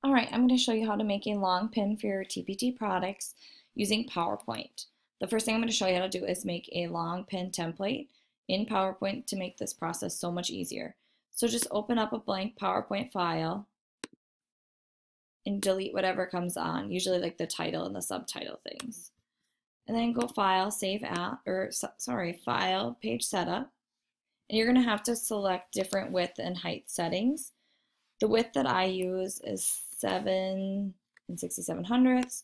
All right, I'm going to show you how to make a long pin for your TPT products using PowerPoint. The first thing I'm going to show you how to do is make a long pin template in PowerPoint to make this process so much easier. So just open up a blank PowerPoint file and delete whatever comes on, usually like the title and the subtitle things. And then go File, Save At, File, Page Setup. And you're going to have to select different width and height settings. The width that I use is 7 67/100ths,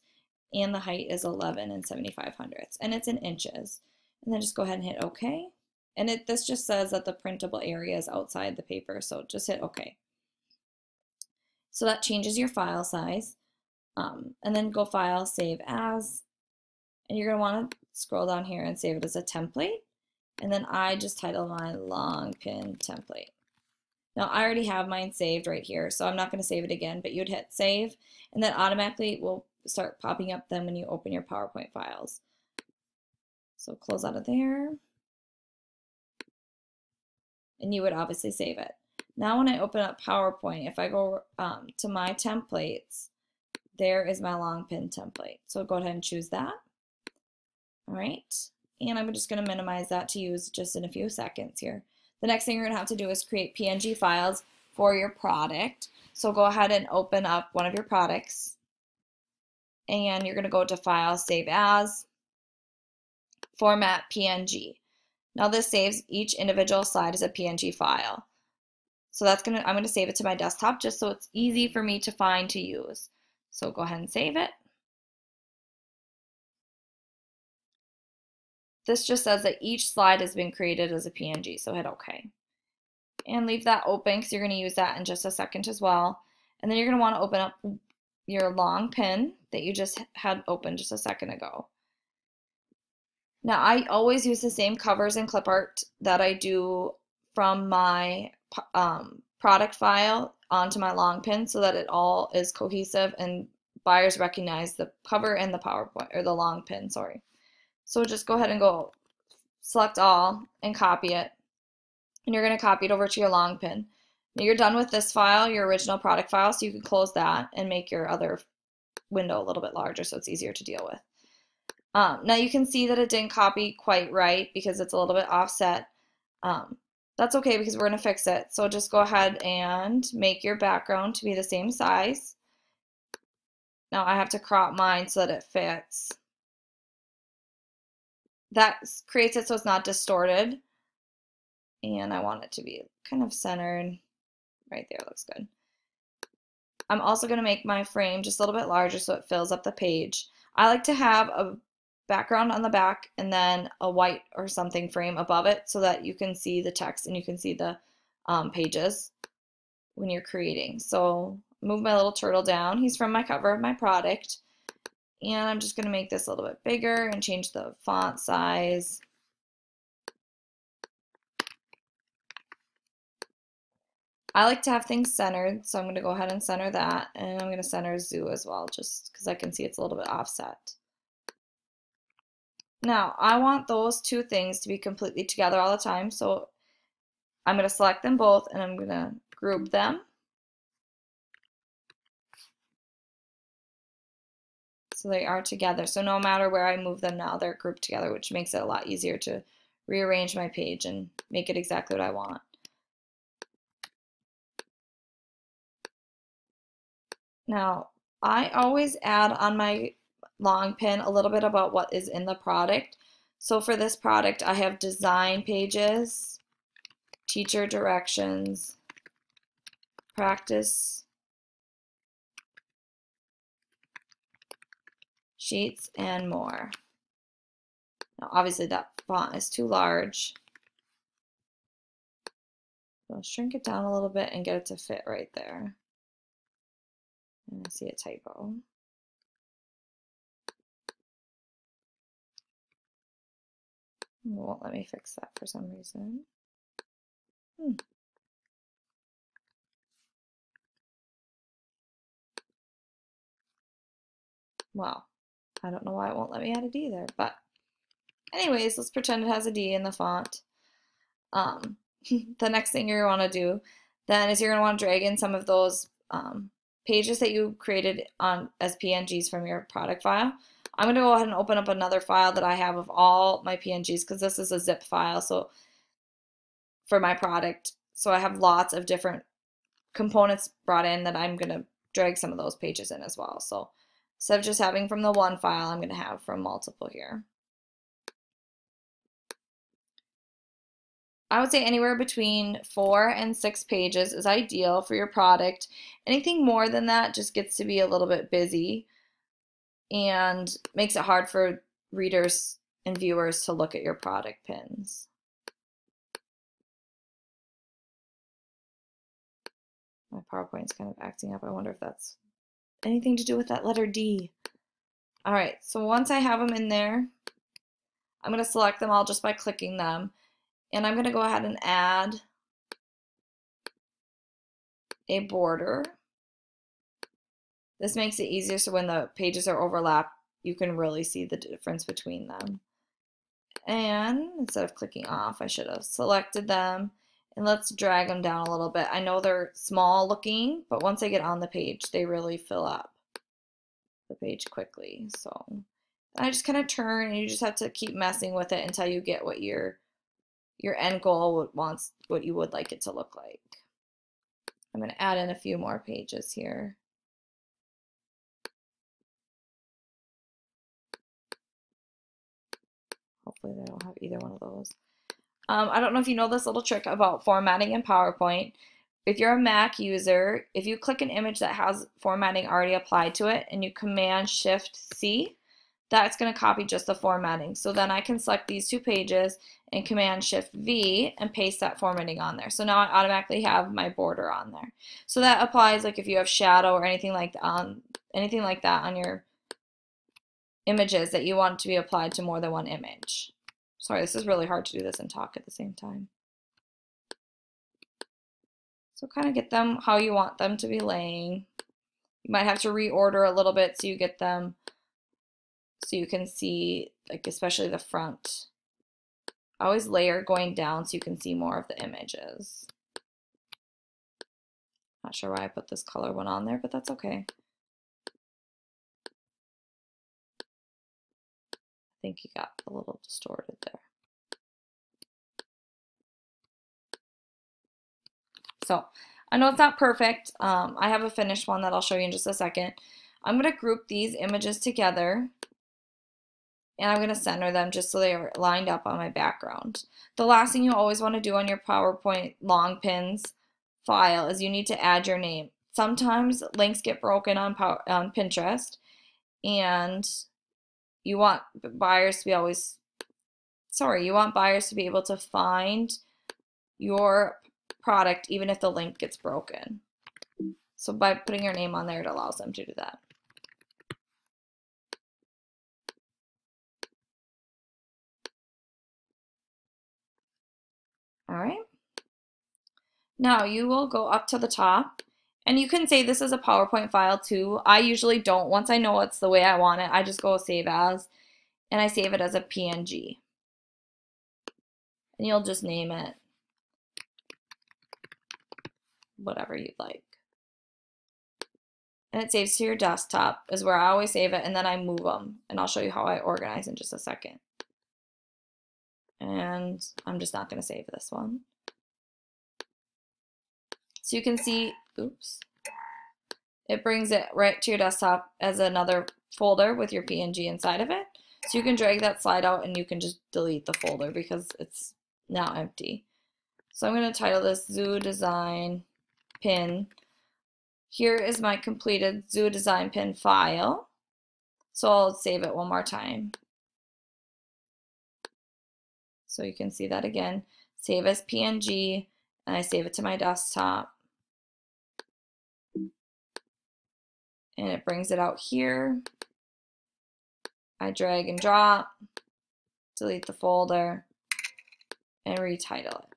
and the height is 11 75/100ths, and it's in inches. And then just go ahead and hit OK. And this just says that the printable area is outside the paper, so just hit OK. So that changes your file size. And then go File, Save As, and you're going to want to scroll down here and save it as a template. And then I just title my long pin template. Now I already have mine saved right here, so I'm not going to save it again, but you'd hit save, and then automatically it will start popping up then when you open your PowerPoint files. So close out of there, and you would obviously save it. Now when I open up PowerPoint, if I go to my templates, there is my long pin template. So go ahead and choose that. All right, and I'm just going to minimize that to use just in a few seconds here. The next thing you're going to have to do is create PNG files for your product. So go ahead and open up one of your products, and you're going to go to File, Save As, Format PNG. Now this saves each individual slide as a PNG file. So I'm going to save it to my desktop just so it's easy for me to find to use. So go ahead and save it. This just says that each slide has been created as a PNG, so hit OK. And leave that open because you're going to use that in just a second as well. And then you're going to want to open up your long pin that you just had open just a second ago. Now I always use the same covers and clip art that I do from my product file onto my long pin so that it all is cohesive and buyers recognize the cover and the PowerPoint, or the long pin, sorry. So just go ahead and go select all and copy it. And you're going to copy it over to your long pin. Now you're done with this file, your original product file, so you can close that and make your other window a little bit larger so it's easier to deal with. Now you can see that it didn't copy quite right because it's a little bit offset. That's okay because we're going to fix it. So just go ahead and make your background to be the same size. Now I have to crop mine so that it fits. That creates it so it's not distorted, and I want it to be kind of centered right there. Looks good. I'm also going to make my frame just a little bit larger so it fills up the page. I like to have a background on the back and then a white or something frame above it so that you can see the text and you can see the pages when you're creating. So move my little turtle down. He's from my cover of my product. And I'm just going to make this a little bit bigger and change the font size. I like to have things centered, so I'm going to go ahead and center that. And I'm going to center Zoo as well, just because I can see it's a little bit offset. Now, I want those two things to be completely together all the time, so I'm going to select them both and I'm going to group them. So they are together. So no matter where I move them now, they're grouped together, which makes it a lot easier to rearrange my page and make it exactly what I want. Now, I always add on my long pin a little bit about what is in the product. So for this product, I have design pages, teacher directions, practice sheets, and more. Now, obviously that font is too large. So I'll shrink it down a little bit and get it to fit right there. And I see a typo. It won't let me fix that for some reason. Well, I don't know why it won't let me add a D there, but anyways, let's pretend it has a D in the font. The next thing you're going to want to do then is you're going to want to drag in some of those pages that you created as PNGs from your product file. I'm going to go ahead and open up another file that I have of all my PNGs because this is a zip file so for my product. So I have lots of different components brought in that I'm going to drag some of those pages in as well. So instead of just having from the one file, I'm going to have from multiple here. I would say anywhere between 4 and 6 pages is ideal for your product. Anything more than that just gets to be a little bit busy and makes it hard for readers and viewers to look at your product pins. My PowerPoint's kind of acting up. I wonder if that's anything to do with that letter D. All right, so once I have them in there, I'm going to select them all just by clicking them. And I'm going to go ahead and add a border. This makes it easier so when the pages are overlapped, you can really see the difference between them. And instead of clicking off, I should have selected them. And let's drag them down a little bit. I know they're small looking, but once I get on the page, they really fill up the page quickly. So I just kind of turn, and you just have to keep messing with it until you get what your end goal wants, what you would like it to look like. I'm going to add in a few more pages here. Hopefully they don't have either one of those. I don't know if you know this little trick about formatting in PowerPoint. If you're a Mac user, if you click an image that has formatting already applied to it and you Command-Shift-C, that's going to copy just the formatting. So then I can select these 2 pages and Command-Shift-V and paste that formatting on there. So now I automatically have my border on there. So that applies like if you have shadow or anything like that on your images that you want to be applied to more than one image. Sorry, this is really hard to do this and talk at the same time. So kind of get them how you want them to be laying. You might have to reorder a little bit so you get them so you can see, like especially the front. I always layer going down so you can see more of the images. Not sure why I put this color one on there, but that's okay. I think you got a little distorted there. So I know it's not perfect. I have a finished one that I'll show you in just a second. I'm going to group these images together and I'm going to center them just so they are lined up on my background. The last thing you always want to do on your PowerPoint long pins file is you need to add your name. Sometimes links get broken on Pinterest and you want buyers to be able to find your product even if the link gets broken. So by putting your name on there, it allows them to do that. All right. Now you will go up to the top and you can say this is a PowerPoint file too. I usually don't. Once I know it's the way I want it, I just go save as and I save it as a PNG. And you'll just name it whatever you'd like. And it saves to your desktop is where I always save it, and then I move them. And I'll show you how I organize in just a second. And I'm just not going to save this one. So you can see, oops, it brings it right to your desktop as another folder with your PNG inside of it. So you can drag that slide out and you can just delete the folder because it's now empty. So I'm going to title this Zoo Design Pin. Here is my completed Zoo Design Pin file. So I'll save it one more time. So you can see that again. Save as PNG, and I save it to my desktop. And it brings it out here. I drag and drop, delete the folder, and retitle it.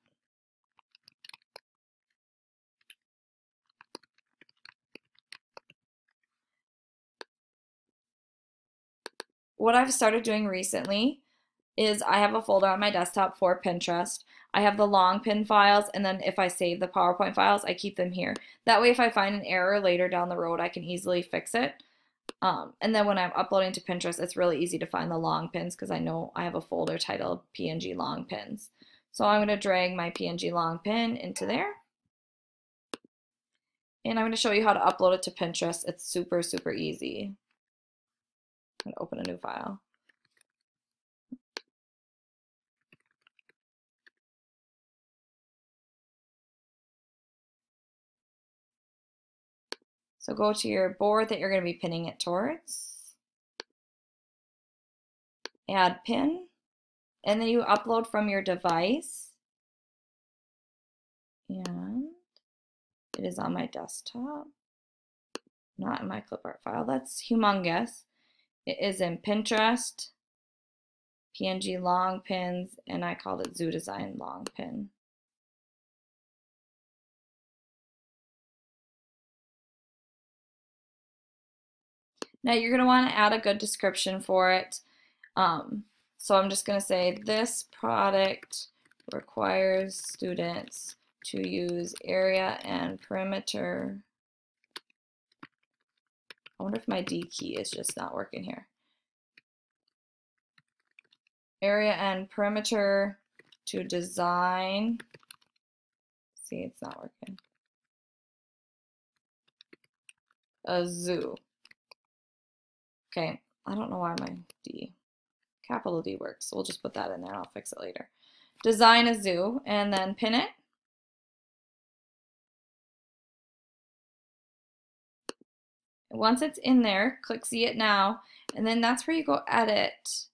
What I've started doing recently is I have a folder on my desktop for Pinterest. I have the long pin files, and then if I save the PowerPoint files, I keep them here. That way if I find an error later down the road, I can easily fix it. And then when I'm uploading to Pinterest, it's really easy to find the long pins because I know I have a folder titled PNG long pins. So I'm going to drag my PNG long pin into there. And I'm going to show you how to upload it to Pinterest. It's super, super easy. I'm going to open a new file. So go to your board that you're going to be pinning it towards. Add pin. And then you upload from your device. And it is on my desktop. Not in my clipart file. That's humongous. It is in Pinterest, PNG long pins, and I called it Zoo Design long pin. Now you're going to want to add a good description for it. So I'm just going to say this product requires students to use area and perimeter. I wonder if my D key is just not working here. Area and perimeter to design. See, it's not working. A zoo. Okay, I don't know why my D, capital D works, so we'll just put that in there. I'll fix it later. Design a zoo and then pin it. Once it's in there, click See It Now, and then that's where you go edit,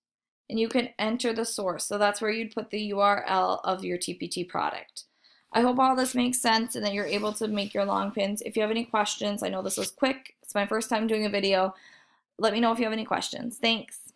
and you can enter the source. So that's where you'd put the URL of your TPT product. I hope all this makes sense and that you're able to make your long pins. If you have any questions, I know this was quick. It's my first time doing a video. Let me know if you have any questions. Thanks.